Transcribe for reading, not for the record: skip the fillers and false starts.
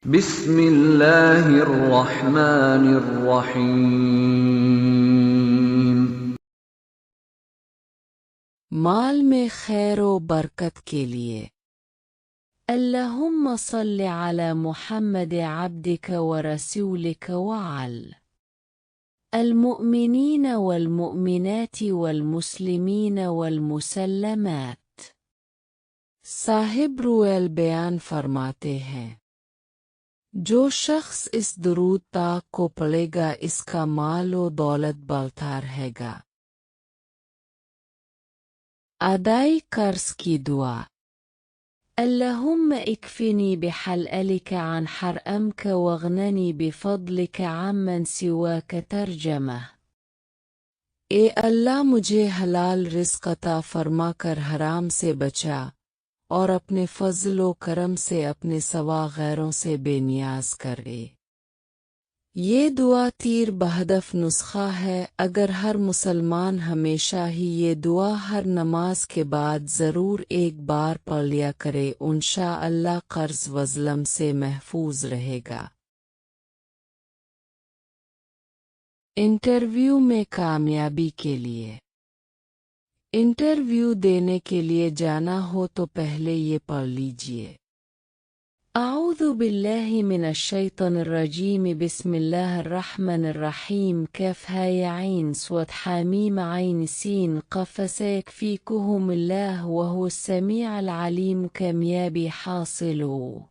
بسم الله الرحمن الرحيم माल में खैर व बरकत के लिए। अल्लाहुम्मा सल्लि अला मुहम्मद अब्दिक व रसूलिक व अल المؤمنين والمؤمنات والمسلمين والمسلمات। साहिब रूएल बयान फरमाते हैं, जो शख्स इस दुरूद पाक को पढ़ेगा इसका माल व दौलत बढ़ता रहेगा। अदाई कर्ज की दुआ। اللهم اكفني بحلالك عن حرامك واغنني بفضلك عمن सिवाक तर्जमा। ए अल्लाह मुझे हलाल रिज़्क़ अता फरमा कर हराम से बचा और अपने फज़ल व करम से अपने सवा गैरों से बेनियाज कर दे। ये दुआ तीर बहदफ नुस्खा है। अगर हर मुसलमान हमेशा ही ये दुआ हर नमाज के बाद ज़रूर एक बार पढ़ लिया करे, इंशाअल्लाह कर्ज वज़लम से महफूज रहेगा। इंटरव्यू में कामयाबी के लिए। इंटरव्यू देने के लिए जाना हो तो पहले ये पढ़ लीजिए। अऊज़ु बिल्लाहि मिनश शैतानिर रजीम बिस्मिल्लाहिर रहमानिर रहीम कफ हा या ऐन स्वाद हामीम ऐन सीन क़ाफ सयकफ़ीकुहुमुल्लाह व हुवस समीउल अलीम। कामयाबी हासिल हो।